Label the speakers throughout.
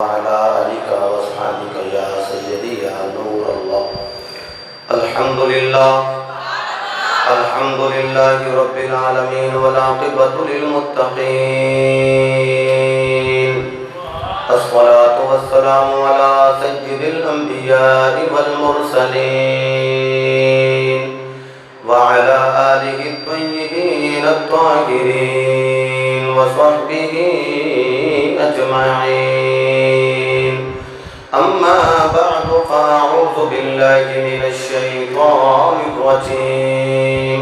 Speaker 1: وعلى آلك وأصحابك يا سيدي يا نور الله. الحمد لله رب العالمين والعاقبة للمتقين. الصلاة والسلام على سيد الأنبياء والمرسلين وعلى آله الطيبين الطاهرين وصحبه أجمعين. أما بعد فأعوذ بالله من الشيطان الرجيم.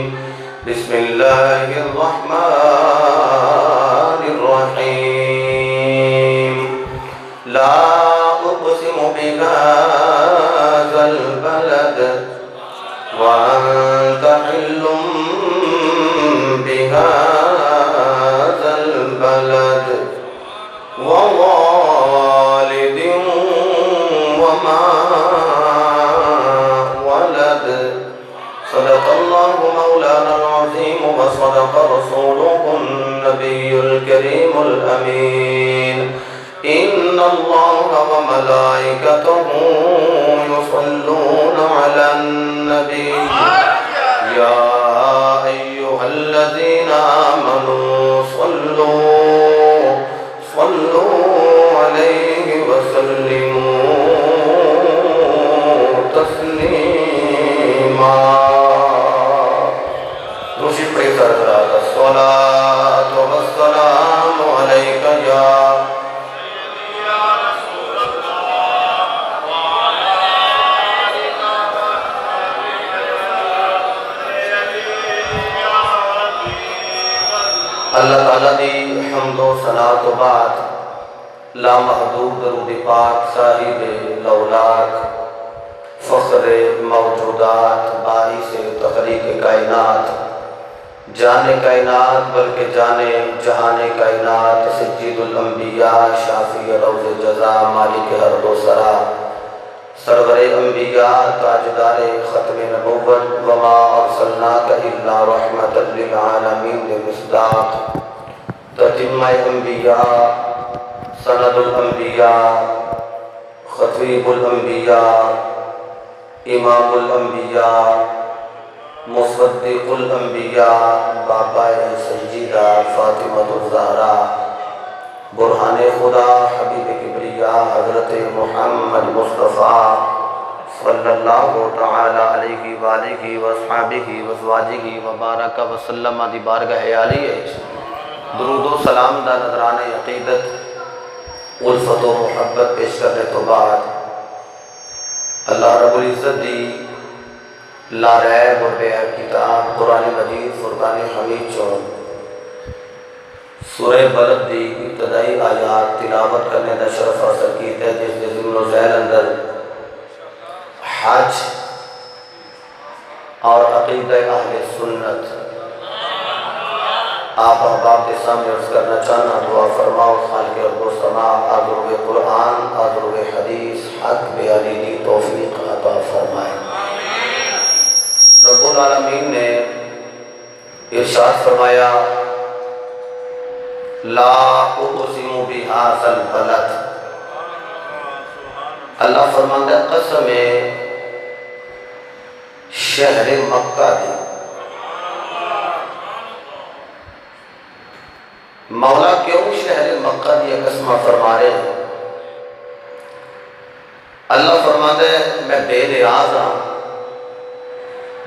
Speaker 1: بسم الله الرحمن الرحيم. لا أقسم بهذا البلد وأنت حل بهذا البلد ووالد وما ولد. صدق الله مولانا العظيم وصدق رسوله النبي الكريم الأمين. إن الله وملائكته يصلون على النبي يا أيها الذين آمنوا صلوا عليه وسلموا تسليما. دوسری پڑھی حضرات الصلاة والسلام عليك يا اللہ تعالیٰ دی حمد و ثنا تو بعد لامحدود درود پاک صاحب لولاک فخر موجودات باعث تخلیق کائنات جان کائنات بلکہ جانے جہان کائنات سید الانبیاء شافی روز جزا مالک حرب و سرا سرور انبیاء تاجدار ختم نبوت وما ارسلناک الا رحمت للعالمین مصداق تتمہ انبیاء سند الانبیاء خطیب الانبیاء امام الانبیاء مصدق الانبیاء بابا سیدہ فاطمۃ الزہرا برہان خدا حبیب کبریا حضرت محمد مصطفیٰ صلی اللہ تعالی علیہ وآلہ وصحبہ وازواجہ وبارک وسلم دی بارگاہ عالیہ درود و سلام دا نذران عقیدت الفت و محبت پیش کرنے تو بعد اللہ رب العزت دی لا ریب و بے کتاب قرآن مجید فرقان حمید چون سورہ بلد دی ابتدائی آیات تلاوت کرنے دا شرف حاصل کیتا ہے جس کے ضمن و ذیل اندر حج اور عقیدہ اہل سنت آپ احباب کے سامنے عرض کرنا چاہنا دعا فرماؤ خالق ارض و سما آذرو قرآن آذرو حدیث حق بیانی دی توفیق عطا فرمائے. رب العالمین نے ارشاد فرمایا لا اقسم بهذا البلد. اللہ فرماندہ قسم شہر مکہ دی. مولا کیوں شہر مکہ دی قسمہ فرما رہے ہیں؟ اللہ فرماندہ ہے میں بے نیاز ہاں،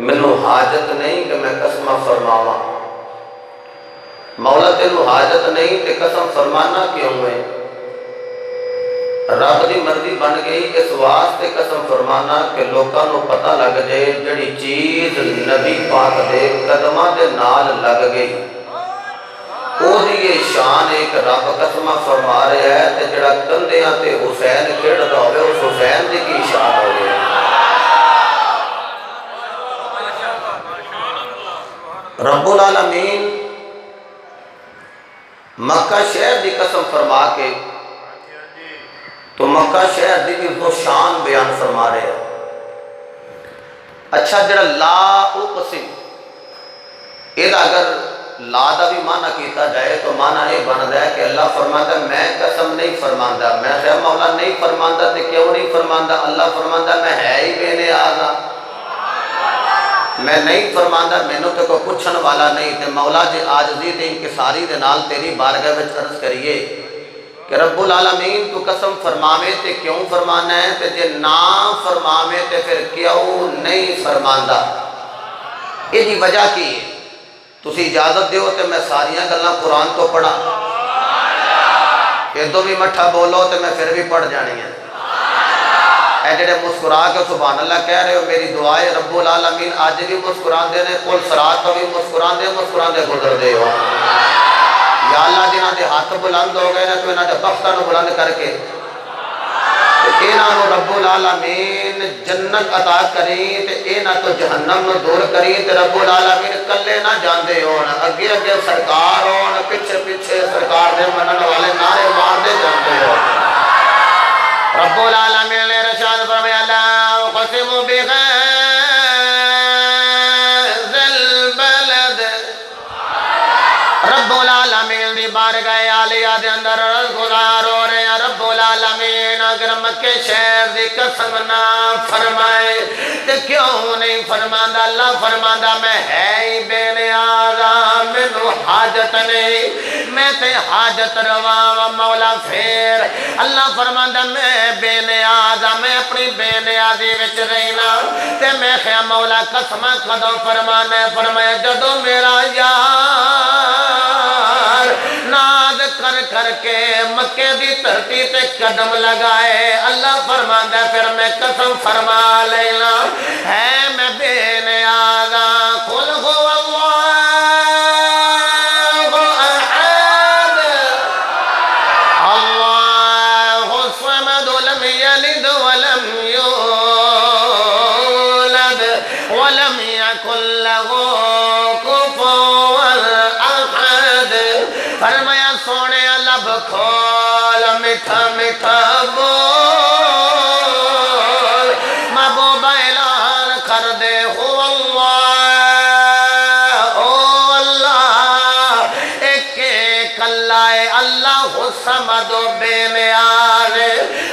Speaker 1: منو حاجت نہیں کہ میں قسمہ فرماواں. مولا تینو حاجت نہیں تے قسم فرمانا کیوں ہے؟ رب دی مرضی بن گئی اس واسطے قسم فرمانا کہ لوکاں نو پتہ لگ جائے جڑی چیز نبی پاک دے قدماں دے نال لگ گئی او دی یہ شان ایک رب قسمہ فرما رہا ہے تے جڑا کندیاں تے حسین کھڑدا ہوئے اس حسین دی کی شان ہو گئی. رب العالمین مکہ شہر دی قسم فرما کے تو مکہ شہر دی عزت و شان بیان فرما رہے ہیں. اچھا جڑا لا اقسم ادا اگر لا دا بھی معنی کیتا جائے تو معنی یہ بنتا ہے کہ اللہ فرماتا ہے میں قسم نہیں فرماندا، میں خیر مولا نہیں فرماندا تے کیوں نہیں فرماندا؟ اللہ فرماندا میں ہے ہی بے نیاز ہاں، میں نہیں فرماندا، مینوں تے کوئی پوچھن والا نہیں، تے مولا جی عاجزی تے انکساری دے نال تیری بارگاہ وچ عرض کریے کہ رب العالمین تو قسم فرماوے تے کیوں فرمانا ہے تے جے نہ فرماوے تے پھر کیوں نہیں فرماندا؟ یہ جی وجہ کی ہے؟ تسی اجازت دیو تے میں ساریاں گلاں قرآن تو پڑھا، ادھر بھی مٹھا بولو تے میں پھر بھی پڑھ جانی ہے۔ اے جڑے مسکرا کے سبحان اللہ کہہ رہے ہو، میری دعا ہے رب العالمین آج بھی مسکران دے نے، کل سرات تو بھی مسکران دے گزر دے ہو۔ یا اللہ جنہاں دے ہاتھ بلند ہو گئے نا تو انہاں دے بختاں نو بلند کر کے انہاں نو رب العالمین جنت عطا کریں تے انہاں تو جہنم نو دور کریں تے رب العالمین کلے نہ جاندے ہون، اگے اگے سرکار ہون، پیچھے پیچھے سرکار دے منن والے نعرے مار دے جاندے ہون۔ رب العالمین نے ارشاد فرمایا لا اقسم بهذا البلد، رب العالمین دی بارگاہ عالیہ دے اندر گزار ہو رہے ہیں۔ رب العالمین اگر مکہ شہر دی قسم نہ فرمائے تو کیوں نہیں فرماندا؟ اللہ فرماندا میں ہے ہی بے نیاز، مینوں حاجت نہیں، میں تے حاجت روا مولا پھر اللہ فرماندا میں بے نیاز، میں اپنی بے نیازی وچ رہنا تے میں خیا مولا قسم کدوں فرمانا؟ فرمایا جدوں میرا یار ناز کر کر کے مکے دی دھرتی تے قدم لگائے، اللہ فرماندا پھر میں قسم فرما لینا ہے میں بے نیاز۔ قل هو اللہ احد اللہ الصمد لم یلد ولم یولد ولم یکن له کفوا احد۔ فرمایا سونے لب کھول میٹھا میٹھا بول، محبوب اعلان کر دے ہو اللہ، او اللہ ایک ایک اللہ ہے، اللہ الصمد بے نیاز،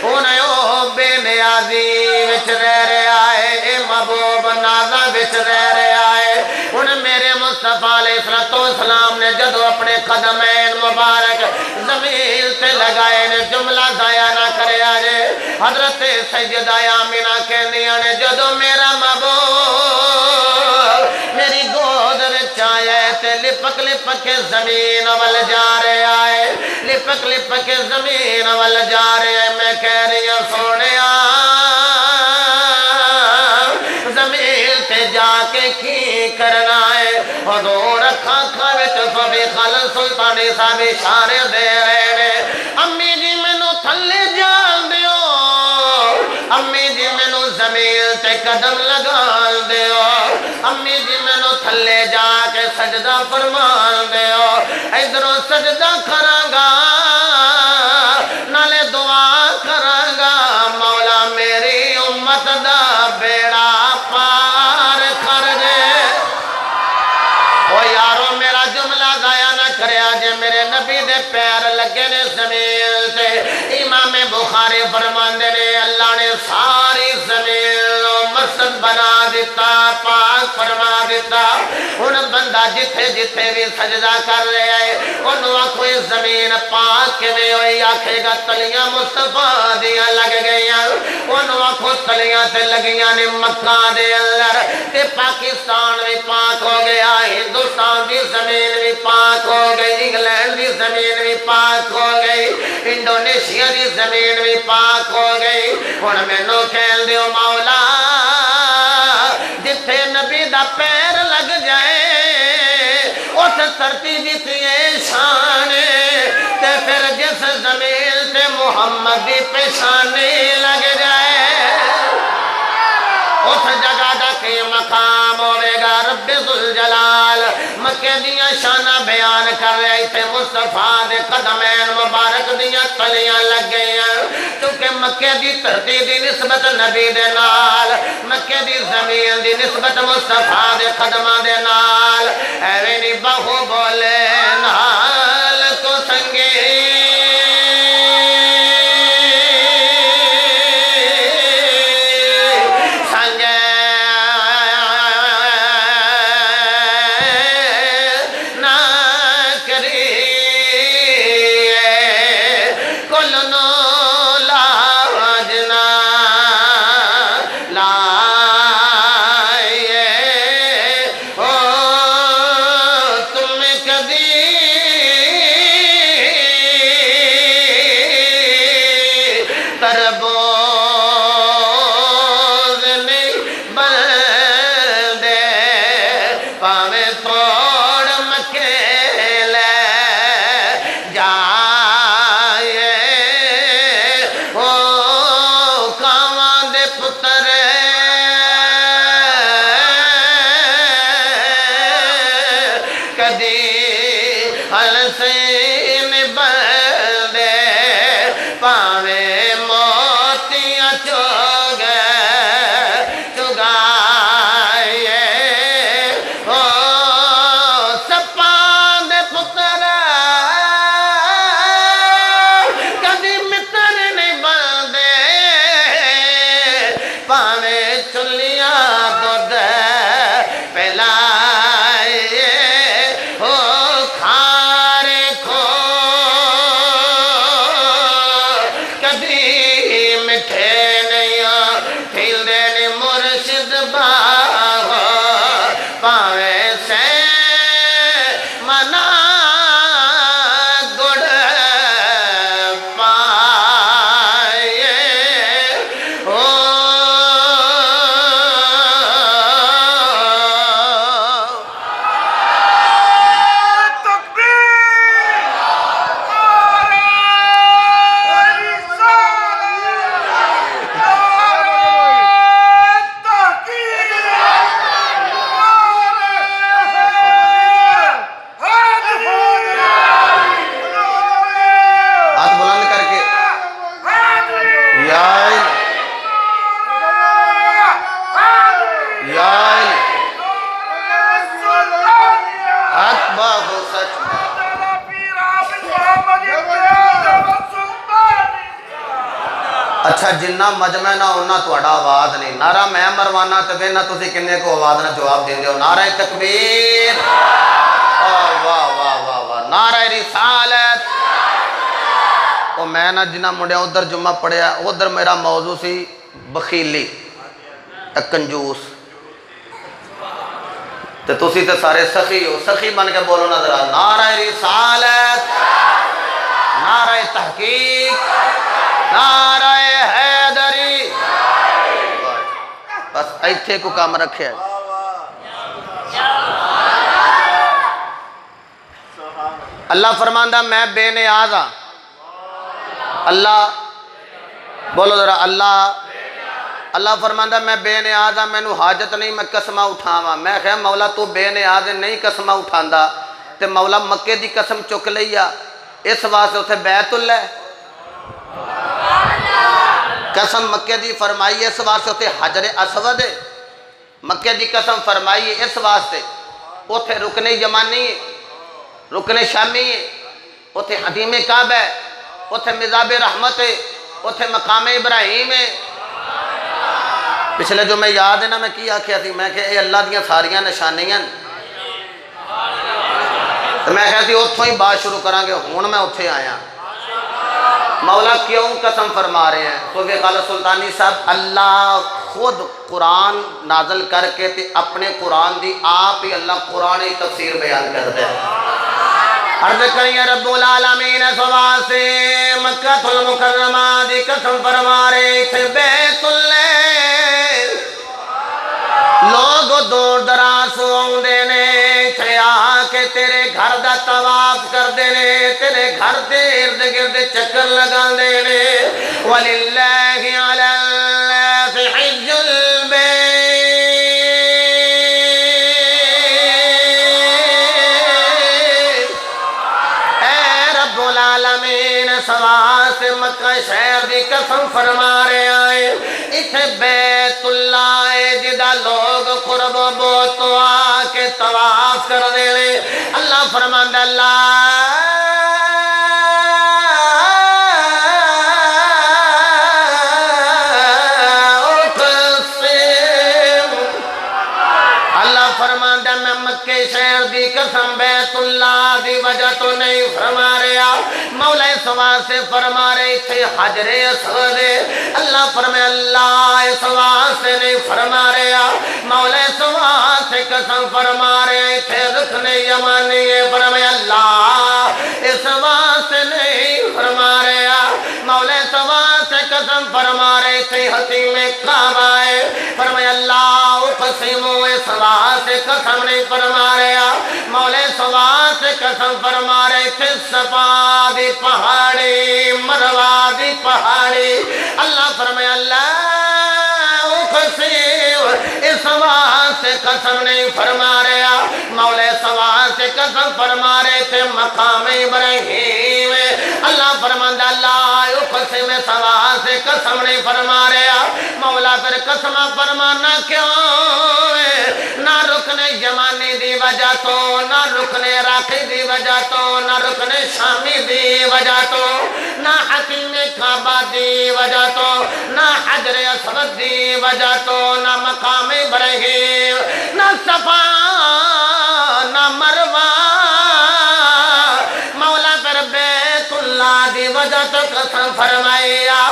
Speaker 1: انہیں او بے نیازی وچ رہ رہا ہے، اے محبوب نازا وچ رہ رہا ہے۔ انہیں میرے مصطفیٰ علیہ السلام نے جدو اپنے قدمین مبارک زمین تے لگائے نے جملہ ضائع نہ کرے آجے، حضرت سیدہ آمینہ کہنیاں نے جدو میرا محبوب میری گود وچ آئے تے لپک لپک کے زمین وال جا رہے آئے، لپک لپک کے زمین وال جا رہے آئے، میں کہہ رہی ہوں سونے زمین تے جا کے کی کرنا ہے؟ حضور اکھاں وچ صبی خالد سلطانی صاحب اشارے دے رہے نے، امی جی مینوں تھلے جان دیو، امی جی مینوں زمین تے قدم لگان دیو، امی جی مینوں تھلے جا کے سجدہ فرمان دیو، ادھروں سجدہ کرانگا نالے دعا کرانگا مولا میری امت دا بیڑا پار کر دے۔ او یارو میرا جملہ ضائع نہ کرے آجے، میرے نبی دے پیر لگے نے زمین تے، امام بخاری فرماندے نے اللہ نے ساری زمین مسجد بنا دیتا، پاک فرما دیتا، ان بندہ جتھے جتھے بھی سجدہ کر رہے آئے انہوں کوئی زمین پاک کے میں ہوئی آکھے گا تلیاں مصطفیٰ دیاں لگ گئیاں، انہوں کو تلیاں سے لگیاں نے مکہ دے اللہ تے پاکستان بھی پاک ہو گیا، ہندوستان دی زمین بھی پاک ہو گئی، انگلینڈ دی زمین بھی پاک ہو گئی، انڈونیشیا دی زمین بھی پاک ہو گئی۔ ہن مینوں کہن دیو مولا جتھے نبی دا پیر لگ جائے اس دھرتی جتنی شان تے پھر جس زمین تے محمد دی پیشانی لگ جائے اس جگہ دا کی مقام ہوئے گا۔ رب ذوالجلال مکہ دیاں شانہ بیان کر رہے تھے، مصطفیٰ دے قدمین مبارک دیاں تلیاں لگ گئیاں، چونکہ مکے دی دھرتی دی نسبت نبی دے نال، مکے دی زمین دی نسبت مصطفیٰ دے قدماں دے نال، ایویں نہیں بہو بولے نال تو سنگے اچھا جنہ مجمع نہ ہونا توڑا آواز نہیں نعرہ میں مروانا تو پھر نہ تسی کنے کو آواز نہ جواب دیں دے ہو نعرہ تکبیر واہ واہ واہ واہ نعرہ رسالت او میں نہ جنہ مڑے ادھر جمعہ پڑھیا ادھر میرا موضوع سی بخیلی کنجوس تو تسی تے سارے سخی ہو سخی بن کے بولو نہ ذرا نعرہ رسالت نعرہ تحقیق نعرہ حیدری بس ایتھے کو کام رکھے اللہ فرماندہ میں بے نیاز ہاں اللہ بولو ذرا اللہ فرماندہ میں بے نیاز ہاں مینوں حاجت نہیں میں قسمہ اٹھاواں میں کہا مولا تو بے نیاز نہیں قسمہ اٹھاندا تے مولا مکے دی قسم چک لیا اس واسطے اتھے بیت اللہ قسم مکے دی فرمائی اس واسطے اتھے حجر اسود ہے مکے دی قسم فرمائی اس واسطے اتھے رکن یمانی ہے رکن شامی ہے اتھے حدیم کعبہ ہے اتھے مذاب رحمت ہے اتھے مقام ابراہیم ہے پچھلے جو میں یاد ہے نا میں کی آکھیا تھی میں کہ اے اللہ دیاں ساریاں نشانیاں تو میں کہا تھی اتھوں ہی بات شروع کرانگے ہون میں اتھے آیا مولا کیوں قسم فرما رہے ہیں صوفی قال سلطانی صاحب اللہ خود قرآن نازل کر کے تے اپنے قرآن دی آپ ہی اللہ قرآن ہی تفسیر بیان کر دے عرض کریں رب العالمین سوا سے مکہ المکرمہ دی قسم فرما رہے تھے بیت اللہ لوگ دور دراز ہوں دینے تھے آکے تیرے گھر دا طواف کر دینے تیرے گھر دے ارد گرد چکر لگا دینے وَلِلَّهِ عَلَى النَّاسِ حِجُّ الْبَيْتِ اے رب العالمین سوا سے مکہ شہر دی دی قسم فرما رہے آئے اتھے بیت اللہ ہے جدہ لوگ قرب و بوت تو آ کے طواف کر دے لے اللہ فرمان دے اللہ شہر دی قسم بیت اللہ دی وجہ تو نہیں فرما رہا مولا سوا سے فرما رہے تھے حجر اسود اللہ فرمائے اللہ سوا سے نہیں فرما رہا مولا سوا سے قسم فرما رہے تھے رکن یمانی فرمائے اللہ سوا سے نہیں فرما رہا مولا سوا سے قسم فرما رہے تھے حتیم کعبہ فرمائے اللہ اقسمو سوا سے قسم نہیں فرما مولا سوا سے قسم فرما رہے تھے صفا دی پہاڑی مروہ دی پہاڑی اللہ فرمائے اللہ اس سوا سے قسم نہیں فرما رہا مولا سوا سے قسم فرما رہے تھے مقام ابراہیم اللہ فرماندہ اللہ اقسم سوا سے قسم نہیں فرما رہا مولا پھر قسم فرمانا کیوں نہ رکن یمانی دی وجہ تو نہ رکن عراقی دی وجہ تو نہ رکن شامی دی وجہ تو نہ حکیم کعبہ دی وجہ تو نہ حجر اسود دی وجہ تو نہ مقام ابراہیم نہ صفا نہ مروہ مولا پر بیت اللہ دی وجہ تو قسم فرمایا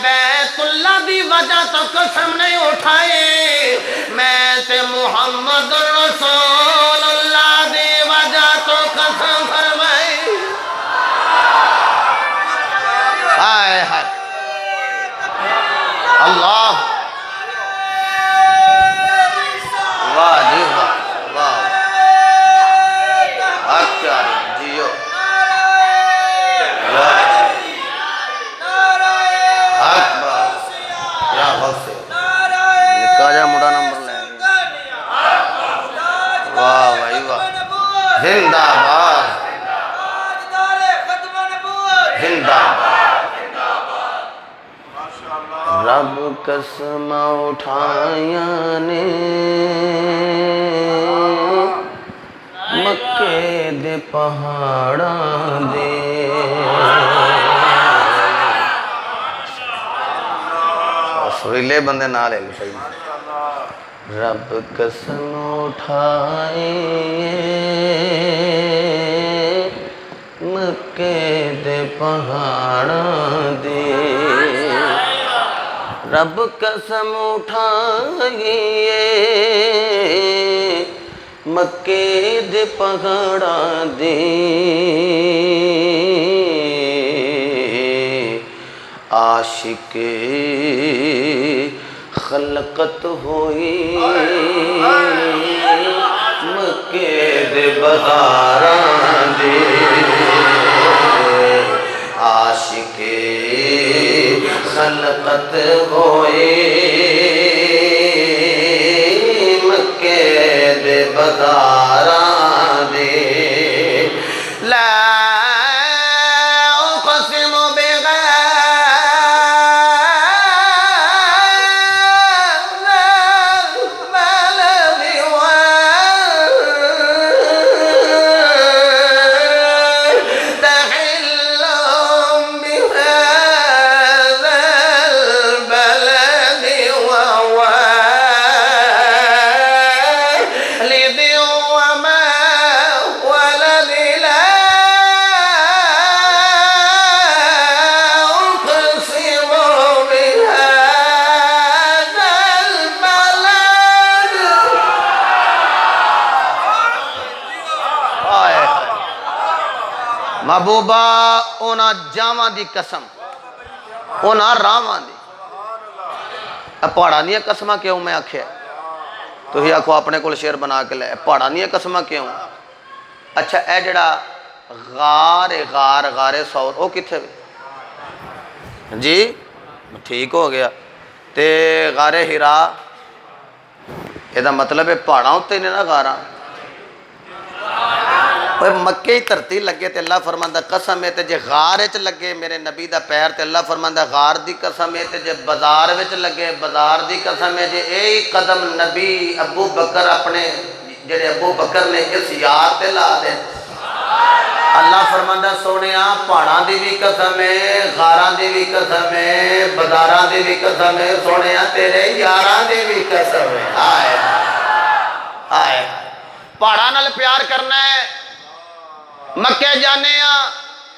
Speaker 1: بیت اللہ دی وجہ تو قسم نہیں اٹھائے میں تے محمد رسول اللہ دی وجہ تو قسم فرمائی آئے حق اللہ واہ جی واہ واہ اچھا جیو زندہ باد زندہ رب قسم اٹھائیاں نے مکے دے پہاڑاں دے سویلے بندے نہ لے لے رب قسم اٹھائے مکے دے پہاڑاں دے رب قسم اٹھائے مکے دے پہاڑاں دے عاشق خلقت ہوئی مکے دے بازاراں دے عاشق خلقت ہوئی مکے دے بازاراں دے لا محبوبہ اونا جاواں دی قسم اونا راواں دی پہاڑا نہیں ہے قسمہ کیوں میں آکھے تو ہی آکھو اپنے کو شیر بنا کے لے پہاڑا نہیں ہے قسمہ کیوں اچھا اے جڑا غار سور او کتھے بھی جی ٹھیک ہو گیا تے غار ہرا یہ دا مطلب ہے پہاڑا ہوتے نہیں نا غاراں مکے ہی دھرتی لگے تے اللہ فرماندا قسم ہے تے جے غار وچ لگے میرے نبی دا پیر تے اللہ فرماندا غار دی قسم ہے تے جے بازار وچ لگے بازار دی قسم ہے جے اے قدم نبی ابو بکر اپنے جڑے ابو بکر نے اس یار تے لا دے اللہ فرماندا سونیا پہاڑاں دی بھی قسم ہے غاراں دی بھی قسم ہے بازاراں دی بھی قسم ہے سونیا تیرے یاراں دی بھی قسم ہے ہائے ہائے پہاڑاں نال پیار کرنا ہے مکے جانے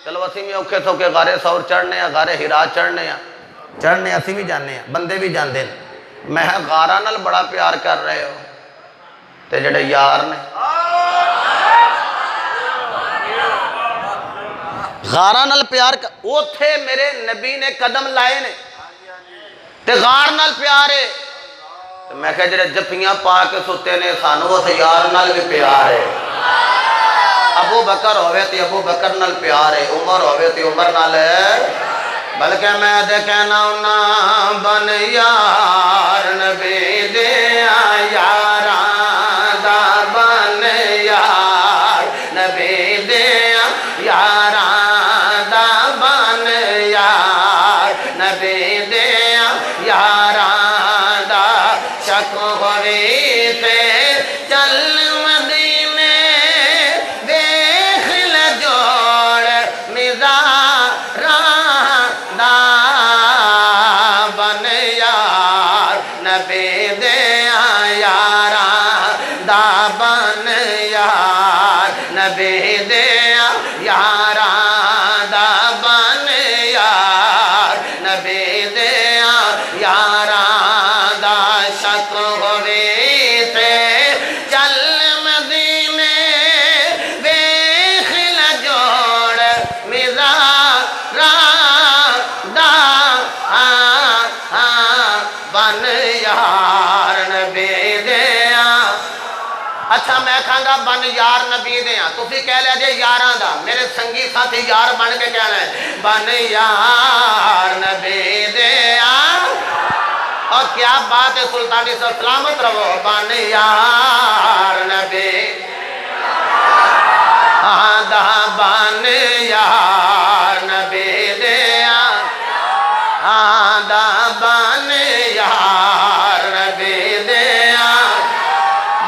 Speaker 1: چلو اسی بھی اوکھے سوکھے غارے سور چڑھنے غارے ہرا چڑھنے اسی بھی جانے بندے بھی جاندے میں غاراں نال بڑا پیار کر رہے ہو تے جڑے یار نے غاراں نال پیار اوتھے میرے نبی نے قدم لائے نے تے غار نال پیار ہے میں کہا جڑے جفیاں پا کے ستے نے سانو اس یار نال بھی پیار ہے ابو بکر ہوئے تے ابو بکر نال پیار ہے عمر ہوئے تے عمر نال ہے بلکہ میں دے کہنا ہونا بن یار نبی دے یاراں دا بن یار نبی دے یاراں دا بن یار نبی دے یاراں دا شک ہوئی تے چل نبی دیا یاراں دا بن یار نبی دیا یاراں دا شک ہوئی تے چل مدینے ویکھ لجوڑ مزاراں دا بن یار نبی دیا اچھا میں کھانگا بن یار نبی دے ہاں تو پھر کہہ لیا جے یاراں دا میرے سنگی ساتھی یار بن کے کہنا ہے بن یار نبی دے ہاں اور کیا بات ہے سلطانی سے سلامت رہو بن یار نبی دا بن یار نبی دے ہاں دا بن یار نبی دے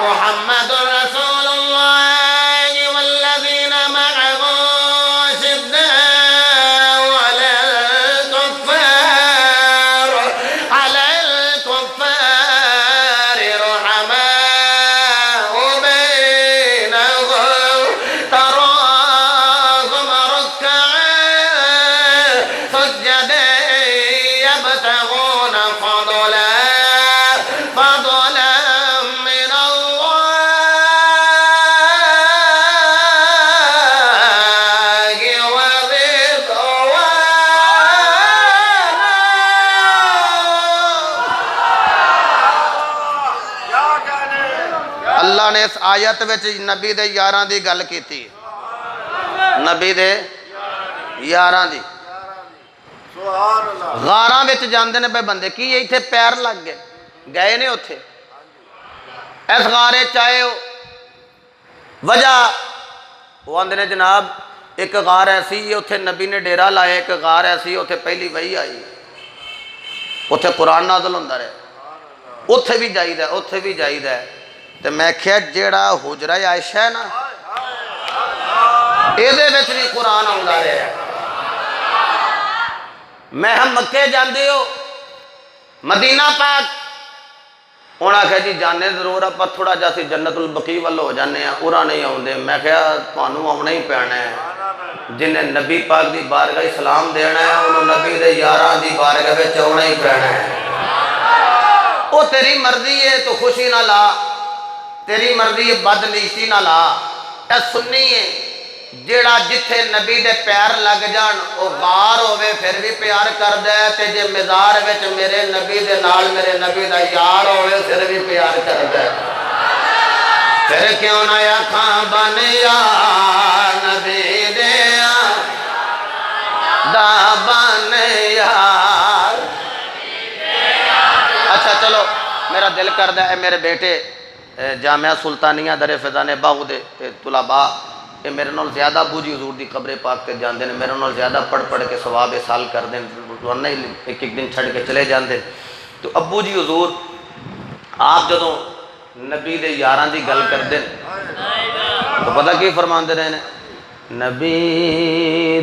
Speaker 1: محمد رسول اللہ والذین معه شداء على الكفار رحماء بينهم تراهم ركعا سجدا يبتغون فضلا اللہ نے اس آیت وچ نبی دے یاراں دی گل کیتی نبی دے یاراں دی غاراں وچ جاندے نے بے بندے کی ایتھے پیر لگ گئے گئے نے اتھے اس غارے چاہے وجہ وہ آندے نے جناب ایک غار ایسی اتھے نبی نے ڈیرا لائے ایک غار ایسی اتھے پہلی وحی آئی اتھے قرآن نازل ہوندا رہے اتھے بھی جائید ہے تو میں کہا جیڑا حجرہ عائشہ ہے نا ایدے وچ بھی قرآن ہوندا رہے میں ہم مکے جاندے ہو مدینہ پاک انہاں کہا جی جانے ضرور اپا تھوڑا جاسی جنت البقیع والو ہو جانے ہیں اورا نہیں ہوندے میں کہا توانوں آمنا ہی پیانا ہے جنہیں نبی پاک دی بارگاہ اسلام دینا ہے انہوں نبی دے یاراں دی بارگاہ وچ آمنا ہی پیانا ہے او تیری مرضی ہے تو خوشی نہ لا تیری مرضی ہے بدنیشی نہ لا اے سنی ہے جیڑا جتھے نبی دے پیر لگ جان او غار ہوئے پھر بھی پیار کر دے تے جے مزار وچ میرے نبی دے نال میرے نبی دا یار ہوئے پھر بھی پیار کر دے پھر کیوں نہ آکھاں بن یار نبی دے دا بن یار اچھا چلو میرا دل کر دے اے میرے بیٹے جامعہ سلطانیہ در فیضان باغ دے طلباء کہ میرے نال زیادہ ابو جی حضور دی قبر پاک تے جاندے نے، میرے نال زیادہ پڑھ پڑھ کے ثواب حاصل کردے ہیں، ورنہ ہی ایک ایک دن چھڑ کے چلے جاندے ہیں۔ تو ابو جی حضور آپ جدوں نبی دے یاراں دی گل کردے ہیں تو پتہ کی فرماندے رہے ہیں، نبی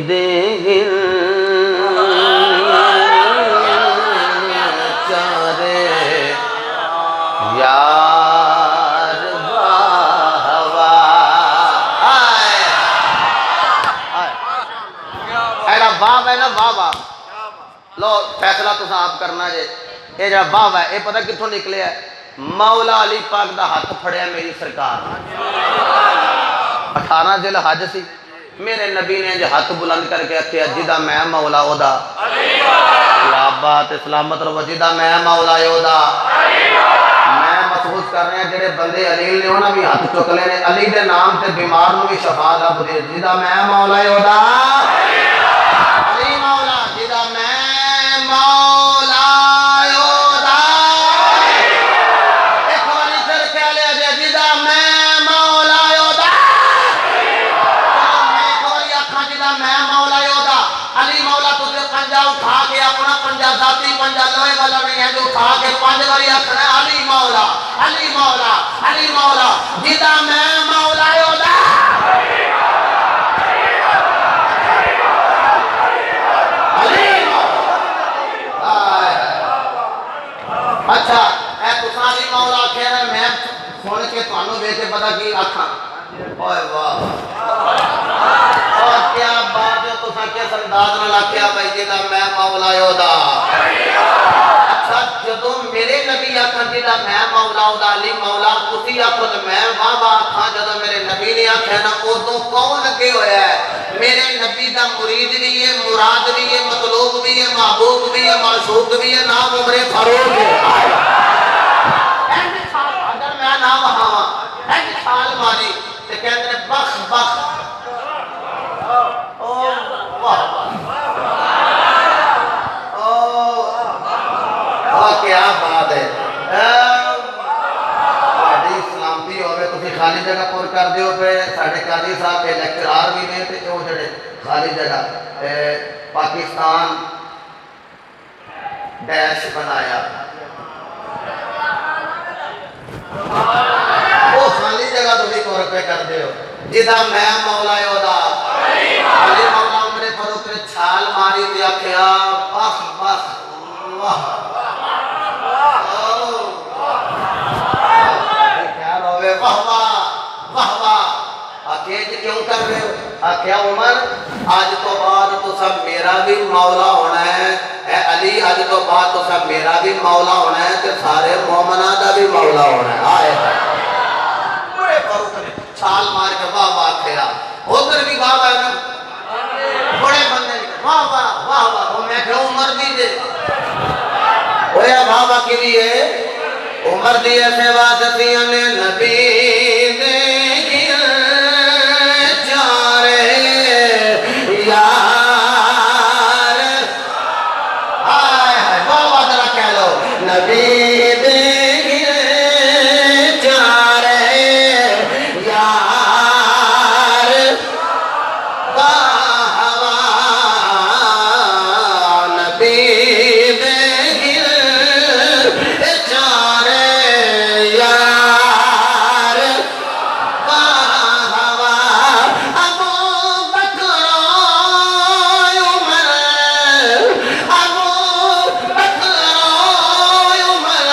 Speaker 1: دے چارے یار واہ واہ، ایڈا واہ ہے نا، واہ واہ لو فیصلہ تو آپ کرنا جے، یہ جا واہ ہے یہ پتہ کتوں نکلے ہے، مولا علی پاک دا ہاتھ پھڑیا میری سرکار، 18 ذی الحج سی، میرے نبی نے جو ہاتھ بلند کر کے آکھیا جدہ میں مولا او دا، یا بات سلامت رو جدہ میں مولا او دا، میں محسوس کر رہے ہیں جڑے بندے علیل نے ہونا بھی ہاتھ چک لے نے، علی دے نام تے بیمار نو بھی شفا لب دے، جدہ میں مولا او دا، علی مولا جدہ میں مولا او دا، ایک والی سر کہہ لیا جے جدہ میں مولا او دا، میں ایک والی آکھاں جدہ میں مولا او دا، علی مولا تجھے پنجا اٹھا کے اپنا پنجا ذاتی پنجا لوہے والا نہیں ہے جو اٹھا کے 5 باری آکھنا ہے علی مولا علی مولا علی مولا جدہ میں مولا او دا، اچھا اے تساں علی مولا کہہ رہے میں سن کے تانوں ویکھ کے پتہ کی آکھاں، اوئے واہ اور کیا بات ہے، تساں کس انداز نال آکھیا بھائی جدا میں مولا او دا، اچھا جدوں میرے نبی آکھن جدا میں مولا او دا علی مولا تسی آکھو تے میں واہ واہ آکھاں، جدوں میرے نبی نے آکھیا نا ادوں کون اگے ہویا ہے، میرے نبی دا مرید بھی ہے، مراد بھی ہے، مطلوب بھی ہے، محبوب بھی ہے، معشوق بھی ہے، نام عمر فاروق ہے، اگر میں نہ وہاں ایک سال ماری تے کہندے نے بخ بخ، او واہ واہ کیا بات ہے، بڑی سلامتی ہوئے تسی خالی جگہ پور کر دیو پہ، ساڑھے قاضی صاحب کے لیکچرار بھی نے تے او جڑے خالی جگہ پاکستان ڈیش بنایا، وہ خالی جگہ تسی پور پہ کر دیو، جدہ میں مولا او دا، علی مولا عمر فاروق نے چھال ماری تے آکھیا بخ بخ واہ واہ واہ واہ، آکھیں کیوں کر رہے ہو، آکھیا عمر آج تو بعد تو سب میرا بھی مولا ہونا ہے، اے علی آج تو بعد تو سب میرا بھی مولا ہونا ہے تے سارے مومنہ دا بھی مولا ہونا ہے، آئے بڑے فاروق نے چھال مار کے واہ واہ کھیا، ادھر بھی واہ واہ نا بڑے بندے واہ واہ واہ واہ، وہ میں کہ عمر بھی دے ہویا واہ واہ کی بھی ہے، عمر دیئے سے واسطیاں نے نبی دے گیا چارے یار، آئے آئے واہ واہ ذرا کہہ لو، نبی دے گیا چارے یار، واہ واہ نبی دے گیا چارے یار، واہ واہ ابو بکر عمر، ابو بکر عمر،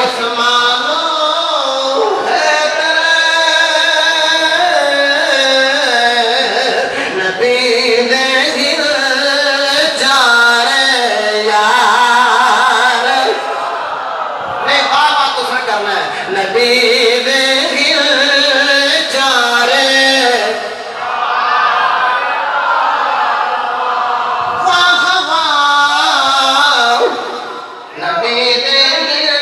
Speaker 1: عثمان حیدر، نبی دے گیا چارے یار، نہیں واہ واہ تو سن کرنا ہے، نبی دے گیا چارے واہ واہ، نبی دے گیا،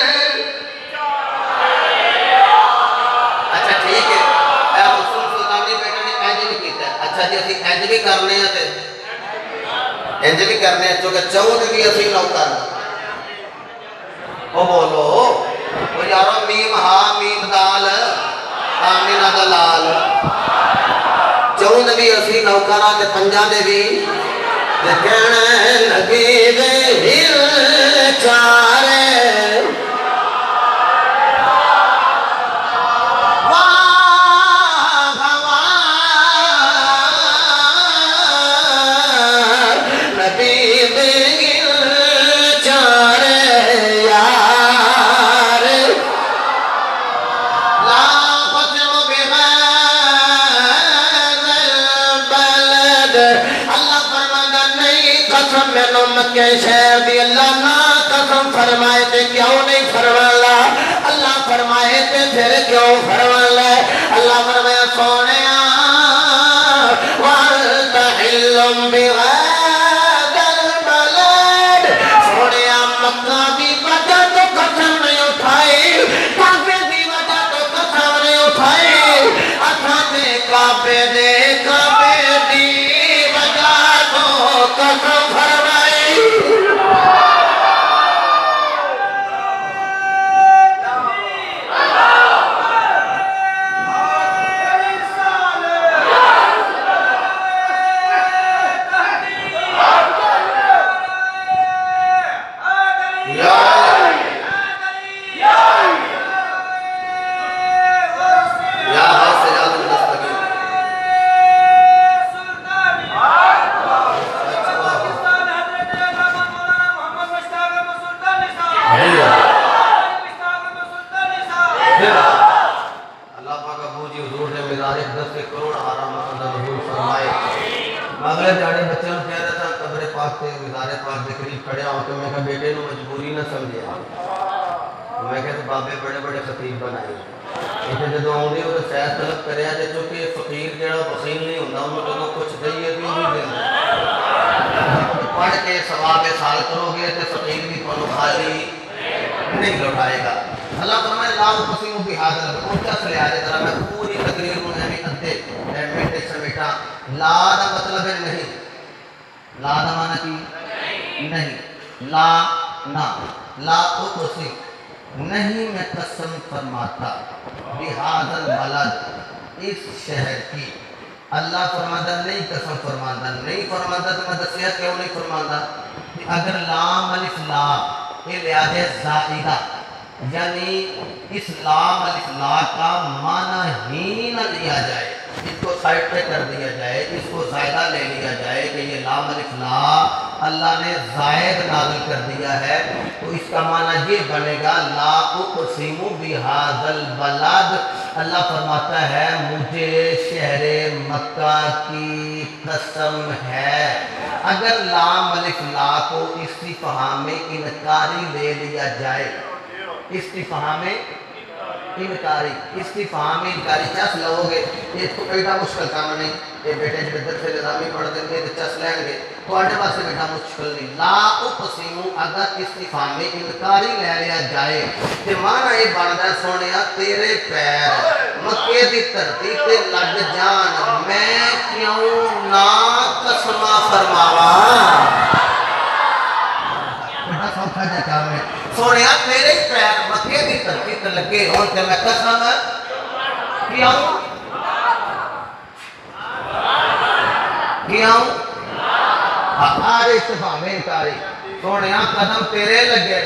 Speaker 1: اچھا ٹھیک ہے، اے حسن سلطانی بیٹا نے اینج بھی کیتا ہے، اچھا جی اسی اینج بھی کرنے ہیں تے اینج بھی کرنے ہیں چونکہ چود بھی اسی نوکر، وہ بولو وہ یارو میم ہا میم دال آمینہ دلال بھی اسی نوکراں تے پنجاں دے بھی تے کہنے نبی دے ہل چارے مکہ شہر دی اللہ نہ قسم فرمائے تے کیوں نہیں فرمالا اللہ فرمائے تے پھر کیوں فرمالا اللہ فرمایا سونیا وَأَنْتَ حِلٌّ بِهَذَا الْبَلَدِ سونیا مکہ دی وجہ تو قسم نہیں اٹھائی کعبے دی وجہ تو قسم نہیں اٹھائی اتھا تے کعبے دی وجہ تو قسم فرمائی میں کہتے بابے بڑے بڑے خطیب بنائے اسے جدو آؤں وہ سیر طلب کرے آجے چونکہ فقیر جڑا بخیل نہیں ہوتا انہوں جدو کچھ دئیے بھی نہیں دینا پڑھ کے ثواب سال کرو گے تو فقیر بھی کو خالی نہیں لوٹائے گا اللہ فرمائے لا اقسم بہذا البلد اونچا سے لے آجے ذرا میں پوری تقریر میں ہمیں ادھے میٹے سمیٹا لا دا مطلب ہے نہیں لا دا معنی کی نہیں لا نا لا اقسم نہیں میں قسم فرماتا بہذا البلد اس شہر کی اللہ فرماتا نہیں قسم فرماتا نہیں فرماتا تو میں دسیا کیوں نہیں فرماتا اگر لام الف لا یہ لحاظ زائدہ یعنی اس لام الف لا کا معنی ہی نہ لیا جائے اس کو سائٹ پہ کر دیا جائے اس کو زائدہ لے لیا جائے کہ یہ لام الف لا اللہ نے زائد نازل کر دیا ہے تو اس کا معنی یہ بنے گا لا اقسم بہذا البلد اللہ فرماتا ہے مجھے شہر مکہ کی قسم ہے اگر لام الف لا کو استفہام انکاری لے لیا جائے استفہام انکاری استفہام انکاری چس لو گے یہ تو ایڈا مشکل کام نہیں یہ بیٹے جب در سے نظامی پڑھ دیں گے تو چس لیں گے تو آٹے پاس سے بیٹا مشکل نہیں لا اقسم اگر استفہام انکاری لے لیا جائے کہ معنی یہ بندہ سونیا تیرے پیر مکے دی دھرتی تے لگ جان میں کیوں نہ قسمہ فرماوا بڑا سوکھا جا کام ہے سونیا تیرے پیر مکے دی دھرتی تے لگے ہون تے میں قسم کیوں کیوں آرے استفہام انکاری سونیا قدم تیرے لگے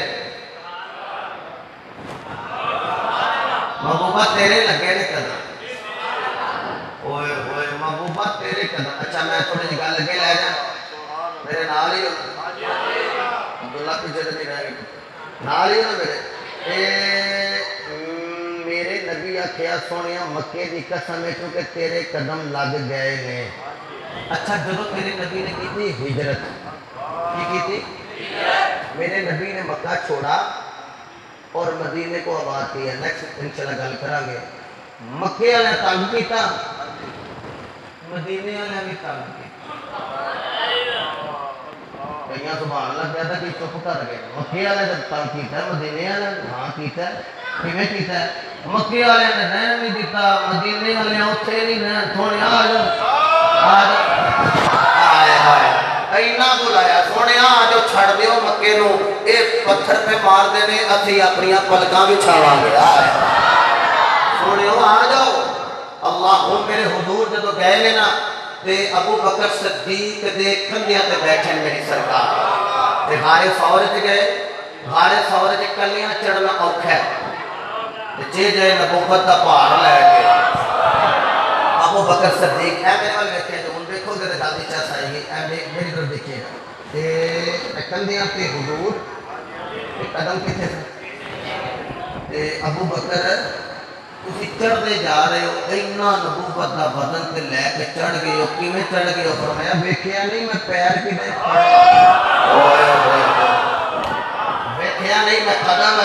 Speaker 1: محبوبہ تیرے لگے نے قدم اوئے اوئے محبوبہ تیرے قدم اچھا میں تھوڑے جگہ لگے لے جا میرے نال ہی عبداللہ پیچھے نہیں رہے گا نال ہی ہونا میرے نبی آکھیا سونیا مکے دی قسم ہے کیونکہ تیرے قدم لگ گئے نے اچھا جدو میرے نبی نے کی تھی ہجرت کی تھی میرے نبی نے مکہ چھوڑا اور مدینے کو آباد کیا نیکسٹ انشاءاللہ گل کریں گے مکے والے تنگ کیتا مدینے والے بھی تنگ کیتا کئیاں سبحان اللہ کہتا کہ چپ کر گئے مکے والے نے تنگ کیتا مدینے والے ہاں کیتا کیویں کیتا مکے والے نے رہن نہیں دیتا مدینے والے اوتھے نہیں رہن تھوڑے آ جاؤ آئے آئے اینا بلایا سونے آجو چھڑ دیو مکے نو ایک پتھر پہ مار دینے اسی اپنی پلکاں بھی چھاوا گیا آئے سونے ہو آجو اللہ میرے حضور جدو گئے لینا تے ابو بکر صدیق دے کندیاں تے بیٹھے میری سرکار تے غار ثور وچ گئے غار ثور وچ کلیاں چڑھنا اوکھا ہے جے جے نبوت دا پہاڑ لے کے ابو بکر صدیق اے میرے وال ویکھے جو ہن دیکھو تے دادی چا سائی گئی اے میری طرف دیکھیے گا تے کندیاں تے حضور قدم کتنے سے ابو بکر تسی چڑھتے جا رہے ہو اینا نبوت دا بدن تے لے کے چڑھ گئے ہو کیویں چڑھ گئے ہو فرمایا ویکھیا نہیں میں پیر کدے ویکھیا نہیں میں قدم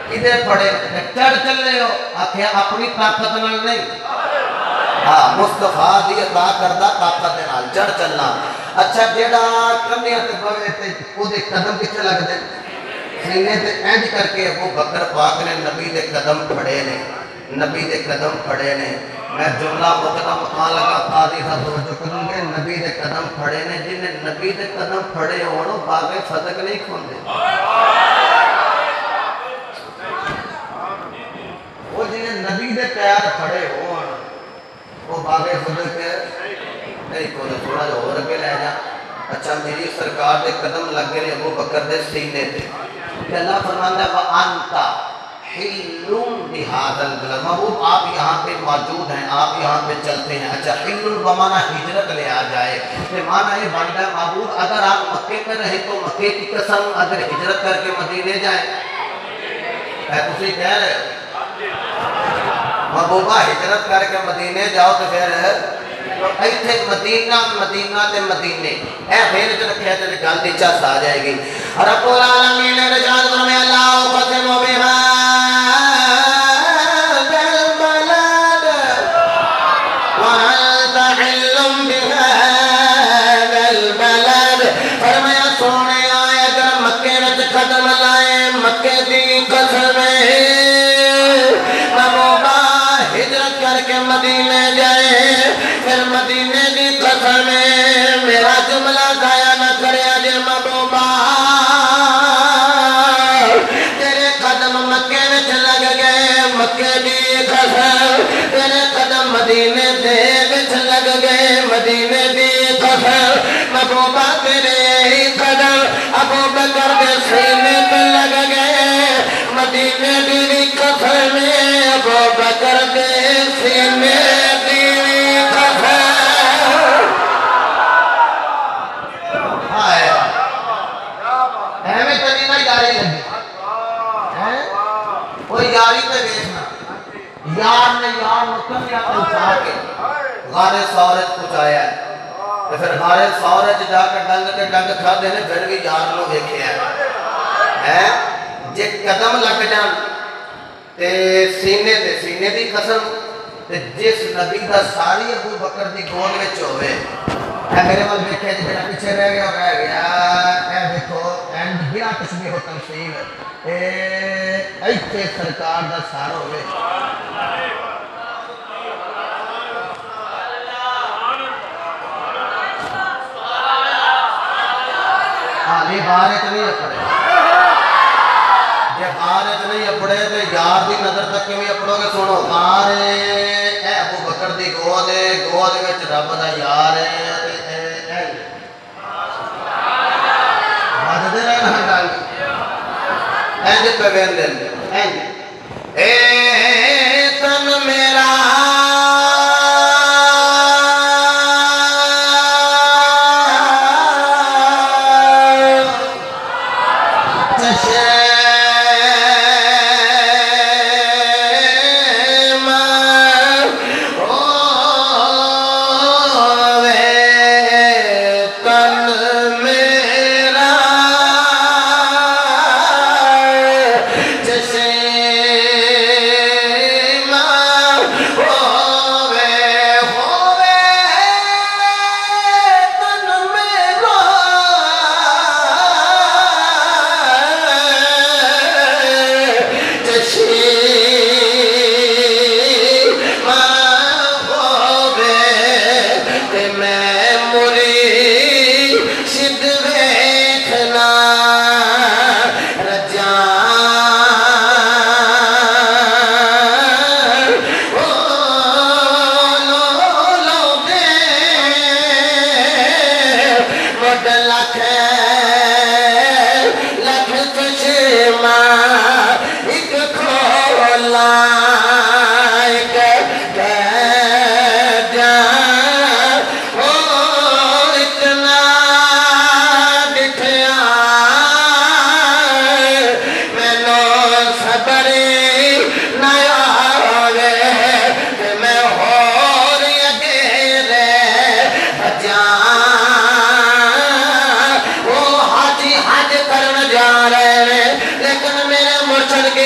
Speaker 1: کدے پڑے چڑھ چلے ہو آکھیا اپنی طاقت نال نہیں ہاں مصطفیٰ دی عطا کردہ طاقت نال چڑھ چلنا اچھا جیڑا کندیاں تے بوے تے او دے قدم کتنے لگ دے سینے تے اینج کر کے ابو بکر پاک نے نبی دے قدم پھڑے نے نبی دے قدم پھڑے نے میں جملہ مقدم آن لگا قاضی صاحب توجہ کروں گے نبی دے قدم پھڑے نے جن نے نبی دے قدم پھڑے ہونو باغ صدق نہیں کھوندے وہ جنہیں نبی دے پیر پھڑے ہون وہ باغ صدق نہیں کھوندے تھوڑا جو اور کے لے جا اچھا میری سرکار دے قدم لگ گئے ابو بکر دے سینے تے کہ اللہ فرماندہ ہے وَأَنْتَ حِلٌّ بِهَذَا الْبَلَدِ محبوب آپ یہاں پہ موجود ہیں آپ یہاں پہ چلتے ہیں اچھا حِلٌّ بمانا ہجرت لے آ جائے کہ معنی یہ بنتا ہے محبوب اگر آپ مکے میں رہیں تو مکے کی قسم اگر ہجرت کر کے مدینے جائیں اے تسی کہہ رہے محبوبہ ہجرت کر کے مدینے جاؤ تو پھر ایتھے مدینہ مدینہ تے مدینے اے پھر جو رکھے تے گل دی چس آ جائے گی رب العالمین نے رجال فرمایا اللہ قسم بہذا البلد وانت حل بهذا البلد فرمایا سونے آئے اگر مکے وچ قدم لائے مکے دی قسم محبوبہ ہجرت کر کے مدینے جائے پھر مدینے دی قسم میرا جملہ ضائع نہ کرے اجے محبوبہ تیرے قدم مکے وچ لگ گئے مکے دی قسم تیرے قدم مدینے دے وچ لگ گئے مدینے دی قسم محبوبہ تیرے قدم ابو بکر دے سینے پہ لگ گئے مدینے دی قسم ابو بکر دے سینے یار نے یار مکمیا پہنچا کے غار ثور پہنچایا ہے پھر غار ثور جا کے ڈنگ تے ڈنگ کھا دینے پھر بھی یار نو ویکھیا ہے جے قدم لگ جان تے سینے دی قسم تے جس نبی دا ساری ابو بکر دی گود وچ ہوے اے میرے وال ویکھے جڑا پیچھے رہ گیا اے دیکھو اینڈ بلا تشبیہ و تمثیل ایتھے سرکار دا سار ہوے یہ غارت نہیں اپڑے جب غارت نہیں اپڑے تو یار دی نظر تک میں اپڑو گے سنو غار اے ابو بکر دی گود وچ رب دا یار ہے بات دے رہے ہیں گل اینج پہ وین دے اینج اے تن میرا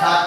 Speaker 1: 7।